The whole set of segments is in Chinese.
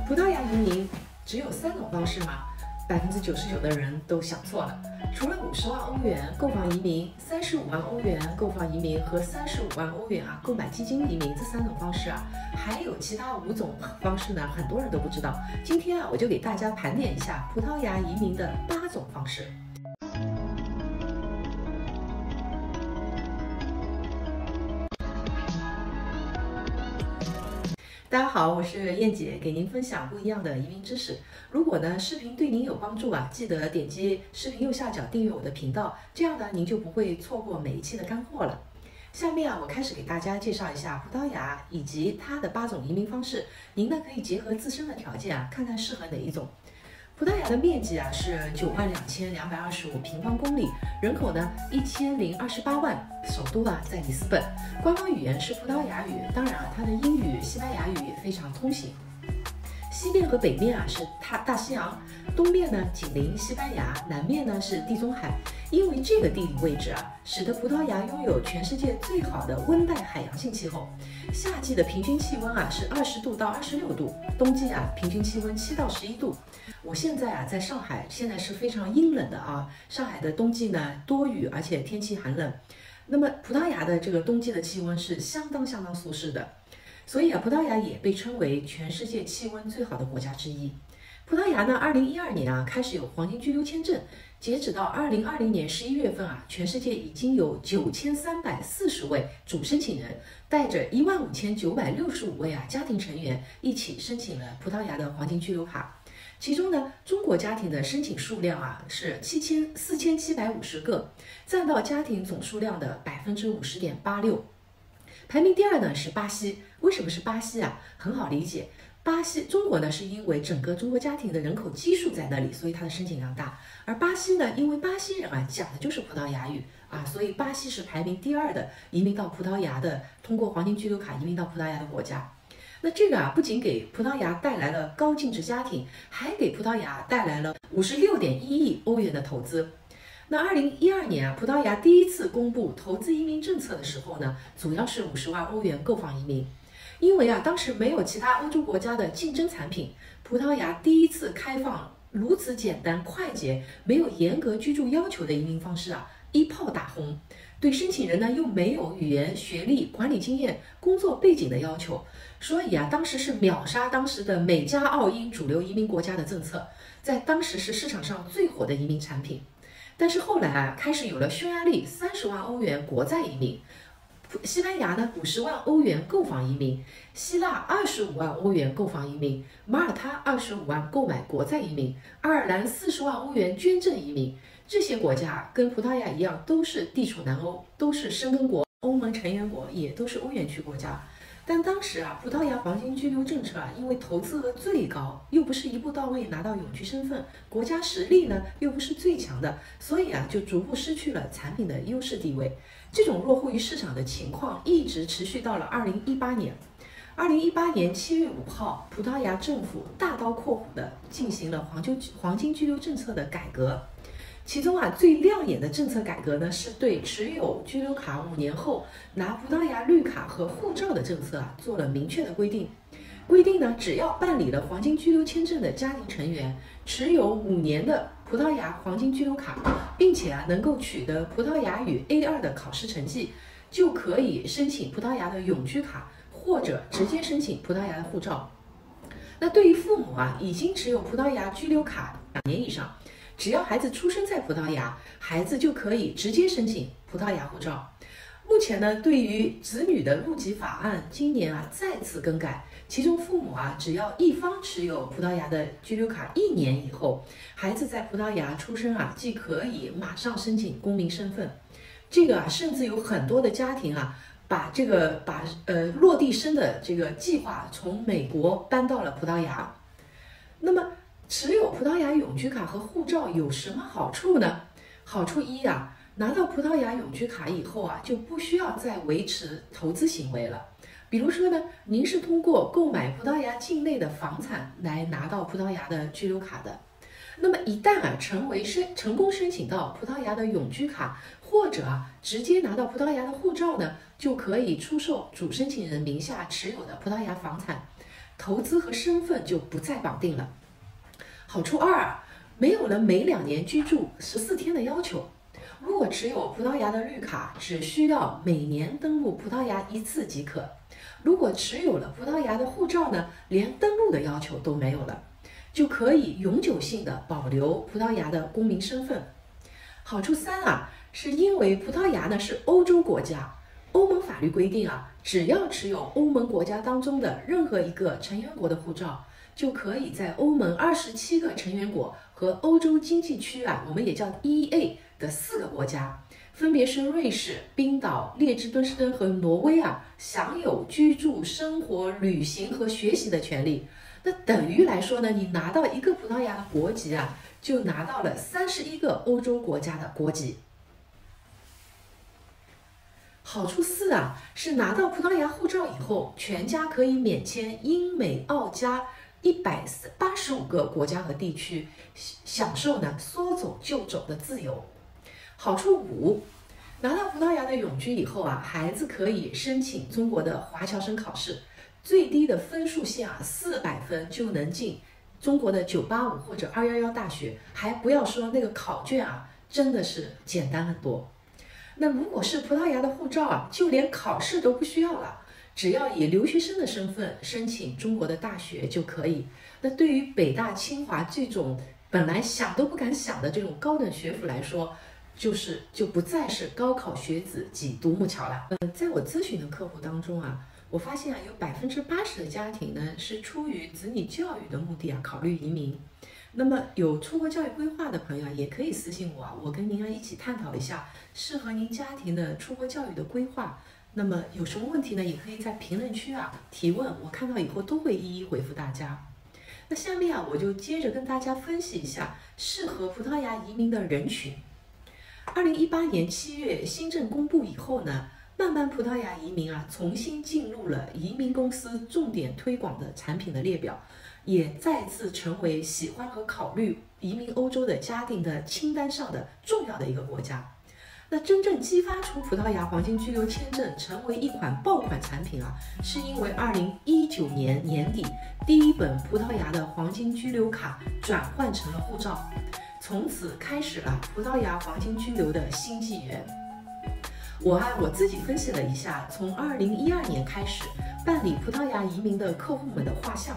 葡萄牙移民只有3种方式吗？99%的人都想错了。除了50万欧元购房移民、35万欧元购房移民和35万欧元购买基金移民这3种方式还有其他5种方式呢，很多人都不知道。今天我就给大家盘点一下葡萄牙移民的8种方式。大家好，我是燕姐，给您分享不一样的移民知识。如果呢视频对您有帮助记得点击视频右下角订阅我的频道，这样呢您就不会错过每一期的干货了。下面我开始给大家介绍一下葡萄牙以及它的8种移民方式，您呢可以结合自身的条件看看适合哪一种。葡萄牙的面积是92225平方公里，人口呢1028万，首都在里斯本，官方语言是葡萄牙语，当然它的英语、西班牙语也非常通行。西面和北面是大西洋，东面呢紧邻西班牙，南面呢是地中海。因为这个地理位置使得葡萄牙拥有全世界最好的温带海洋性气候。夏季的平均气温是20度到26度，冬季平均气温7到11度。我现在在上海，现在是非常阴冷的上海的冬季呢多雨，而且天气寒冷。那么葡萄牙的这个冬季的气温是相当舒适的，所以葡萄牙也被称为全世界气温最好的国家之一。葡萄牙呢2012年开始有黄金居留签证，截止到2020年11月份全世界已经有9340位主申请人带着15965位家庭成员一起申请了葡萄牙的黄金居留卡。其中呢，中国家庭的申请数量是4750个，占到家庭总数量的50.86%。排名第2呢是巴西。为什么是巴西很好理解，中国呢是因为整个中国家庭的人口基数在那里，所以它的申请量大。而巴西呢，因为巴西人讲的就是葡萄牙语所以巴西是排名第2的移民到葡萄牙的，通过黄金居留卡移民到葡萄牙的国家。那这个不仅给葡萄牙带来了高净值家庭，还给葡萄牙带来了56.1亿欧元的投资。那2012年葡萄牙第一次公布投资移民政策的时候呢，主要是50万欧元购房移民。因为当时没有其他欧洲国家的竞争产品，葡萄牙第一次开放如此简单快捷、没有严格居住要求的移民方式一炮打红。对申请人呢又没有语言、学历、管理经验、工作背景的要求，所以当时是秒杀当时的美加澳英主流移民国家的政策，在当时是市场上最火的移民产品。但是后来开始有了匈牙利30万欧元国债移民，西班牙呢50万欧元购房移民，希腊25万欧元购房移民，马耳他25万购买国债移民，爱尔兰40万欧元捐赠移民。这些国家跟葡萄牙一样，都是地处南欧，都是申根国、欧盟成员国，也都是欧元区国家。但当时葡萄牙黄金居留政策因为投资额最高，又不是一步到位拿到永居身份，国家实力呢又不是最强的，所以就逐步失去了产品的优势地位。这种落后于市场的情况一直持续到了2018年。2018年7月5号，葡萄牙政府大刀阔斧地进行了黄金居留政策的改革。其中最亮眼的政策改革呢，是对持有居留卡5年后拿葡萄牙绿卡和护照的政策做了明确的规定。规定呢，只要办理了黄金居留签证的家庭成员，持有5年的葡萄牙黄金居留卡，并且能够取得葡萄牙语 A2 的考试成绩，就可以申请葡萄牙的永居卡，或者直接申请葡萄牙的护照。那对于父母已经持有葡萄牙居留卡2年以上，只要孩子出生在葡萄牙，孩子就可以直接申请葡萄牙护照。目前呢，对于子女的入籍法案，今年再次更改，其中父母只要一方持有葡萄牙的居留卡1年以后，孩子在葡萄牙出生即可以马上申请公民身份。这个甚至有很多的家庭把落地生的这个计划从美国搬到了葡萄牙。那么持有葡萄牙永居卡和护照有什么好处呢？好处1拿到葡萄牙永居卡以后就不需要再维持投资行为了。比如说呢，您是通过购买葡萄牙境内的房产来拿到葡萄牙的居留卡的。那么一旦成功申请到葡萄牙的永居卡，或者直接拿到葡萄牙的护照呢，就可以出售主申请人名下持有的葡萄牙房产。投资和身份就不再绑定了。好处二啊，没有了每2年居住14天的要求。如果持有葡萄牙的绿卡，只需要每年登陆葡萄牙1次即可。如果持有了葡萄牙的护照呢，连登陆的要求都没有了，就可以永久性的保留葡萄牙的公民身份。好处3啊，是因为葡萄牙呢是欧洲国家，欧盟法律规定啊，只要持有欧盟国家当中的任何一个成员国的护照，就可以在欧盟27个成员国和欧洲经济区啊，我们也叫 EEA 的4个国家，分别是瑞士、冰岛、列支敦士登和挪威啊，享有居住、生活、旅行和学习的权利。那等于来说呢，你拿到一个葡萄牙的国籍啊，就拿到了31个欧洲国家的国籍。好处4啊，是拿到葡萄牙护照以后，全家可以免签英美澳加185个国家和地区，享受呢说走就走的自由。好处5，拿到葡萄牙的永居以后啊，孩子可以申请中国的华侨生考试，最低的分数线啊400分就能进中国的985或者211大学，还不要说那个考卷啊，真的是简单很多。那如果是葡萄牙的护照啊，就连考试都不需要了，只要以留学生的身份申请中国的大学就可以。那对于北大、清华这种本来想都不敢想的这种高等学府来说，就不再是高考学子挤独木桥了。在我咨询的客户当中啊，我发现啊，有80%的家庭呢是出于子女教育的目的啊考虑移民。那么有出国教育规划的朋友也可以私信我啊，我跟您一起探讨一下适合您家庭的出国教育的规划。那么有什么问题呢，也可以在评论区啊提问，我看到以后都会一一回复大家。那下面啊，我就接着跟大家分析一下适合葡萄牙移民的人群。2018年7月新政公布以后呢，慢慢葡萄牙移民啊重新进入了移民公司重点推广的产品的列表，也再次成为喜欢和考虑移民欧洲的家庭的清单上的重要的一个国家。那真正激发出葡萄牙黄金居留签证成为一款爆款产品啊，是因为2019年年底第一本葡萄牙的黄金居留卡转换成了护照，从此开始了葡萄牙黄金居留的新纪元。我自己分析了一下，从2012年开始办理葡萄牙移民的客户们的画像，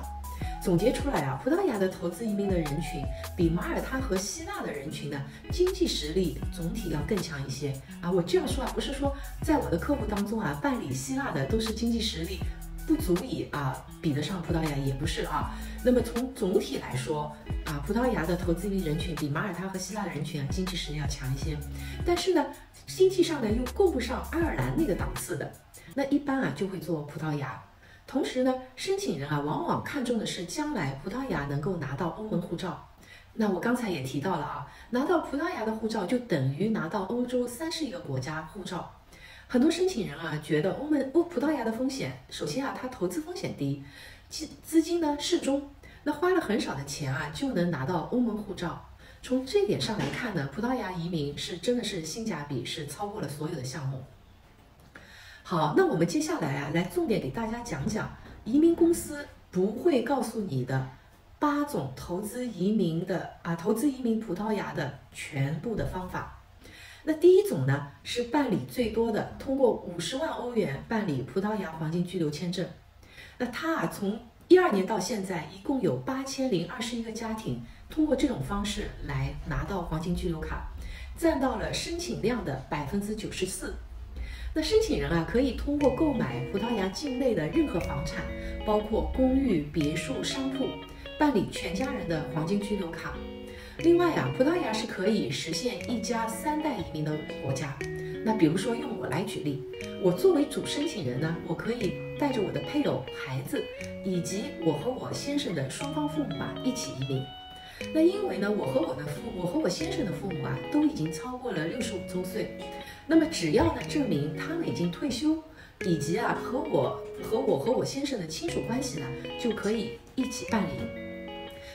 总结出来啊，葡萄牙的投资移民的人群比马耳他和希腊的人群呢，经济实力总体要更强一些啊。我这样说啊，不是说在我的客户当中啊，办理希腊的都是经济实力不足以比得上葡萄牙，也不是啊。那么从总体来说啊，葡萄牙的投资移民人群比马耳他和希腊的人群经济实力要强一些，但是呢，经济上呢又够不上爱尔兰那个档次的，那一般就会做葡萄牙。同时呢，申请人往往看重的是将来葡萄牙能够拿到欧盟护照。那我刚才也提到了拿到葡萄牙的护照就等于拿到欧洲31个国家护照。很多申请人觉得葡萄牙的风险，首先它投资风险低，资金呢适中，那花了很少的钱就能拿到欧盟护照。从这点上来看呢，葡萄牙移民真的是性价比是超过了所有的项目。好，那我们接下来来重点给大家讲讲移民公司不会告诉你的8种投资移民葡萄牙的全部的方法。那第一种呢是办理最多的，通过50万欧元办理葡萄牙黄金居留签证。那它从12年到现在，一共有8021个家庭通过这种方式来拿到黄金居留卡，占到了申请量的94%。那申请人可以通过购买葡萄牙境内的任何房产，包括公寓、别墅、商铺，办理全家人的黄金居留卡。另外葡萄牙是可以实现1家3代移民的国家。那比如说用我来举例，我作为主申请人呢，我可以带着我的配偶、孩子，以及我和我先生的双方父母一起移民。那因为呢，我和我先生的父母都已经超过了65周岁。那么只要证明他们已经退休，以及和我先生的亲属关系就可以一起办理。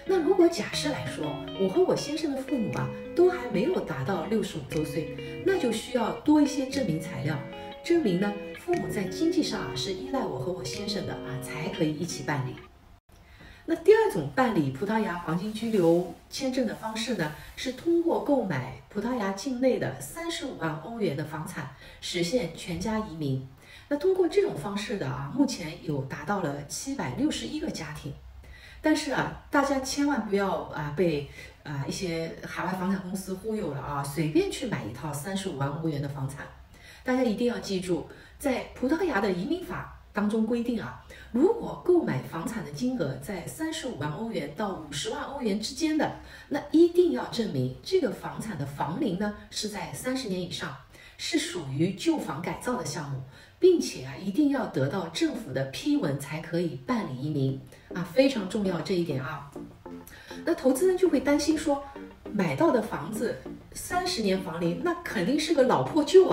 那如果假设来说，我和我先生的父母都还没有达到65周岁，那就需要多一些证明材料，证明呢父母在经济上是依赖我和我先生的才可以一起办理。那第二种办理葡萄牙黄金居留签证的方式呢，是通过购买葡萄牙境内的35万欧元的房产，实现全家移民。那通过这种方式的目前有达到了761个家庭。但是大家千万不要被一些海外房产公司忽悠了随便去买一套35万欧元的房产。大家一定要记住，在葡萄牙的移民法当中规定如果购买房产的金额在35万欧元到50万欧元之间的，那一定要证明这个房产的房龄呢是在30年以上，是属于旧房改造的项目，并且一定要得到政府的批文才可以办理移民非常重要这一点那投资人就会担心说，买到的房子30年房龄，那肯定是个老破旧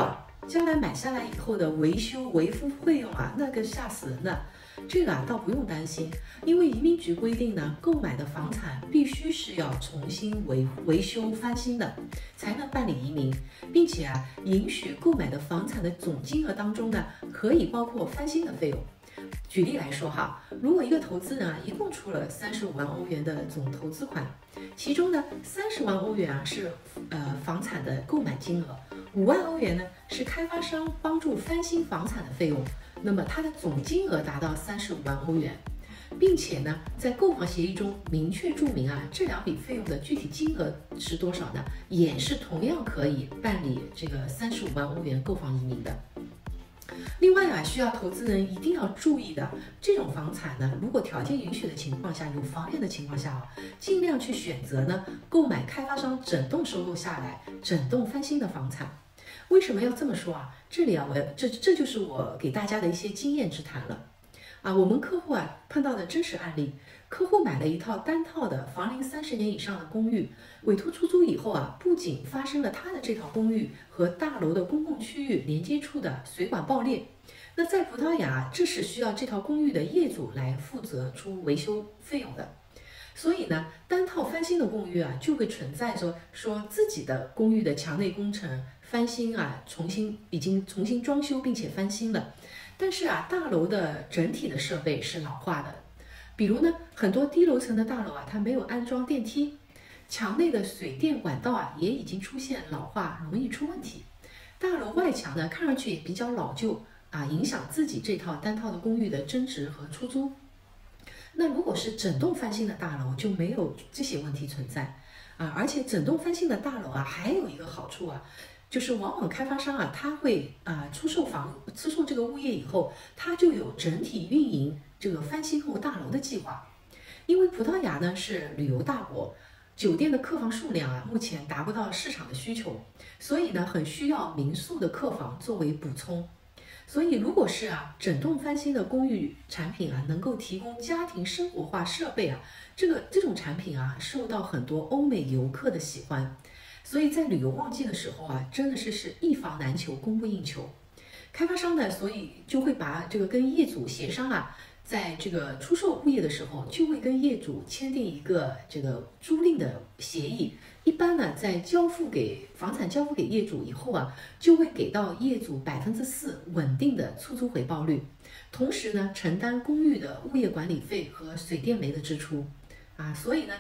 将来买下来以后的维修维护费用那个吓死人的。这个倒不用担心，因为移民局规定呢，购买的房产必须是要重新维修翻新的，才能办理移民，并且允许购买的房产的总金额当中呢，可以包括翻新的费用。举例来说如果一个投资人一共出了35万欧元的总投资款，其中呢30万欧元是房产的购买金额，5万欧元呢是开发商帮助翻新房产的费用，那么它的总金额达到35万欧元，并且呢在购房协议中明确注明这两笔费用的具体金额是多少呢，也是同样可以办理这个35万欧元购房移民的。另外需要投资人一定要注意的，这种房产呢，如果条件允许的情况下，有房源的情况下尽量去选择呢购买开发商整栋收购下来、整栋翻新的房产。为什么要这么说这里这就是我给大家的一些经验之谈了我们客户碰到的真实案例，客户买了一套单套的房龄30年以上的公寓，委托出租以后不仅发生了他的这套公寓和大楼的公共区域连接处的水管爆裂，那在葡萄牙这是需要这套公寓的业主来负责出维修费用的。所以呢，单套翻新的公寓就会存在说自己的公寓的墙内工程翻新已经重新装修并且翻新了，但是大楼的整体的设备是老化的。比如呢，很多低楼层的大楼它没有安装电梯，墙内的水电管道也已经出现老化，容易出问题。大楼外墙呢看上去也比较老旧影响自己这套单套的公寓的增值和出租。那如果是整栋翻新的大楼，就没有这些问题存在而且整栋翻新的大楼还有一个好处就是往往开发商他会出售这个物业以后，他就有整体运营这个翻新后大楼的计划。因为葡萄牙呢是旅游大国，酒店的客房数量目前达不到市场的需求，所以呢很需要民宿的客房作为补充。所以如果是整栋翻新的公寓产品能够提供家庭生活化设备这种产品受到很多欧美游客的喜欢。所以在旅游旺季的时候真的是一房难求，供不应求。开发商呢，所以就会把这个跟业主协商在这个出售物业的时候，就会跟业主签订一个这个租赁的协议。一般呢，在房产交付给业主以后就会给到业主4%稳定的出租回报率，同时呢，承担公寓的物业管理费和水电煤的支出所以呢，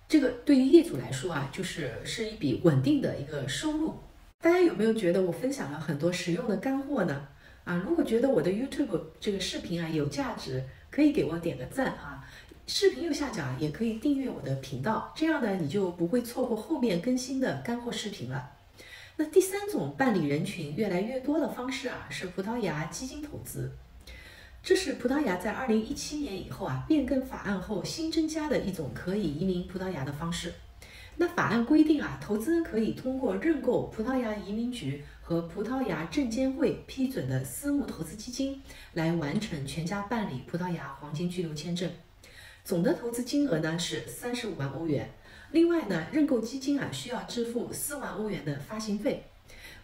这个对于业主来说是一笔稳定的一个收入。大家有没有觉得我分享了很多实用的干货呢？如果觉得我的 YouTube 这个视频有价值，可以给我点个赞视频右下角也可以订阅我的频道，这样呢你就不会错过后面更新的干货视频了。那第三种办理人群越来越多的方式是葡萄牙基金投资。这是葡萄牙在2017年以后变更法案后新增加的一种可以移民葡萄牙的方式。那法案规定投资人可以通过认购葡萄牙移民局和葡萄牙证监会批准的私募投资基金来完成全家办理葡萄牙黄金居留签证。总的投资金额呢是35万欧元。另外呢，认购基金需要支付4万欧元的发行费。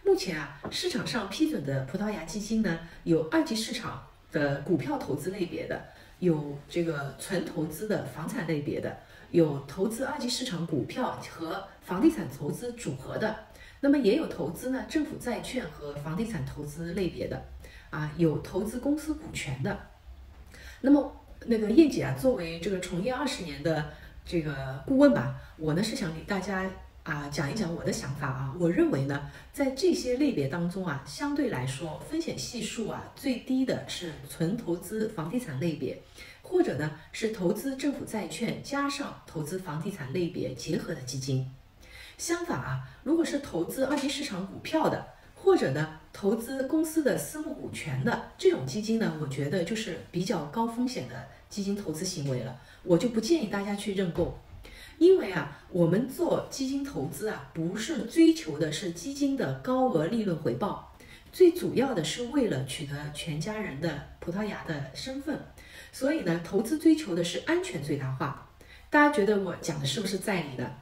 目前市场上批准的葡萄牙基金呢，有二级市场的股票投资类别的，有这个纯投资的房产类别的，有投资二级市场股票和房地产投资组合的，那么也有投资呢政府债券和房地产投资类别的有投资公司股权的。那么那个燕姐啊，作为这个从业20年的这个顾问吧，我呢是想给大家讲一讲我的想法啊。我认为呢，在这些类别当中啊，相对来说风险系数最低的是纯投资房地产类别，或者呢是投资政府债券加上投资房地产类别结合的基金。相反如果是投资二级市场股票的，或者呢投资公司的私募股权的这种基金呢，我觉得就是比较高风险的基金投资行为了，我就不建议大家去认购。因为我们做基金投资不是追求的是基金的高额利润回报，最主要的是为了取得全家人的葡萄牙的身份，所以呢，投资追求的是安全最大化。大家觉得我讲的是不是在理的？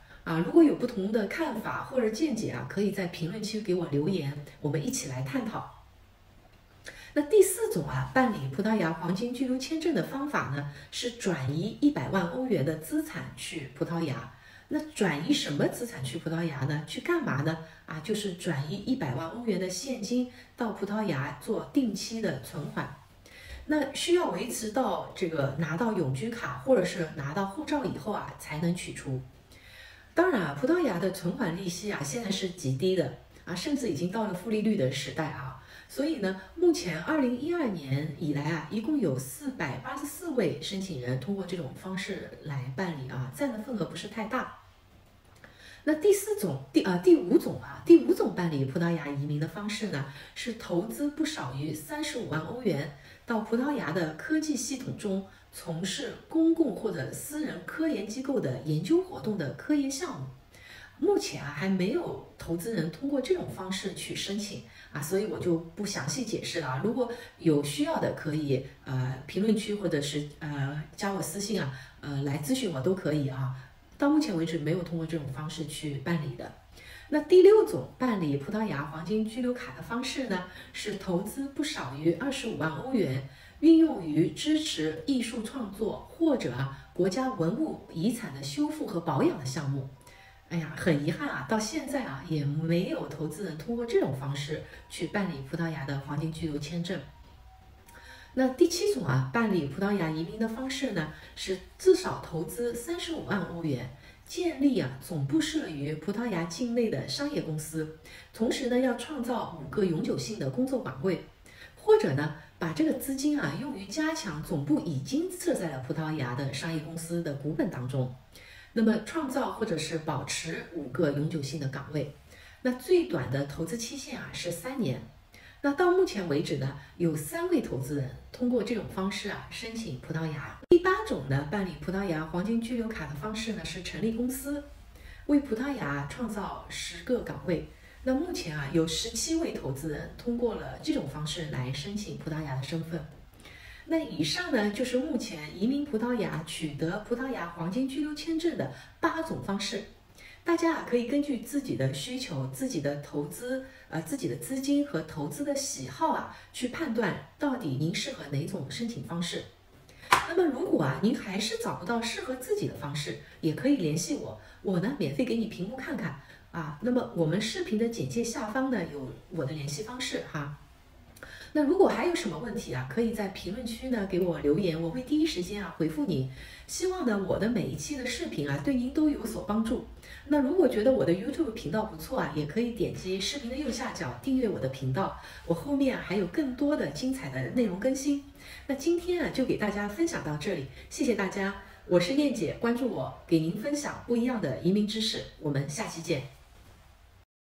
如果有不同的看法或者见解可以在评论区给我留言，我们一起来探讨。那第4种办理葡萄牙黄金居留签证的方法呢，是转移100万欧元的资产去葡萄牙。那转移什么资产去葡萄牙呢？去干嘛呢？就是转移100万欧元的现金到葡萄牙做定期的存款。那需要维持到这个拿到永居卡或者是拿到护照以后才能取出。当然葡萄牙的存款利息现在是极低的甚至已经到了负利率的时代所以呢，目前2012年以来一共有484位申请人通过这种方式来办理占的份额不是太大。那第五种办理葡萄牙移民的方式呢，是投资不少于35万欧元到葡萄牙的科技系统中从事公共或者私人科研机构的研究活动的科研项目。目前还没有投资人通过这种方式去申请所以我就不详细解释了。如果有需要的，可以评论区或者是加我私信来咨询我都可以到目前为止没有通过这种方式去办理的。那第6种办理葡萄牙黄金居留卡的方式呢，是投资不少于25万欧元，运用于支持艺术创作或者国家文物遗产的修复和保养的项目。很遗憾到现在也没有投资人通过这种方式去办理葡萄牙的黄金居留签证。那第7种办理葡萄牙移民的方式呢，是至少投资35万欧元，建立总部设于葡萄牙境内的商业公司，同时呢要创造5个永久性的工作岗位，或者呢把这个资金用于加强总部已经设在了葡萄牙的商业公司的股本当中。那么创造或者是保持5个永久性的岗位。那最短的投资期限是3年。那到目前为止呢，有3位投资人通过这种方式申请葡萄牙。第8种呢，办理葡萄牙黄金居留卡的方式呢，是成立公司，为葡萄牙创造10个岗位。那目前有17位投资人通过了这种方式来申请葡萄牙的身份。那以上呢，就是目前移民葡萄牙取得葡萄牙黄金居留签证的8种方式。大家可以根据自己的需求、自己的投资、自己的资金和投资的喜好去判断到底您适合哪种申请方式。那么如果您还是找不到适合自己的方式，也可以联系我，我呢免费给你评估看看那么我们视频的简介下方呢有我的联系方式那如果还有什么问题可以在评论区呢给我留言，我会第一时间回复您。希望呢我的每一期的视频对您都有所帮助。那如果觉得我的 YouTube 频道不错也可以点击视频的右下角订阅我的频道，我后面还有更多的精彩的内容更新。那今天就给大家分享到这里，谢谢大家，我是燕姐，关注我，给您分享不一样的移民知识，我们下期见。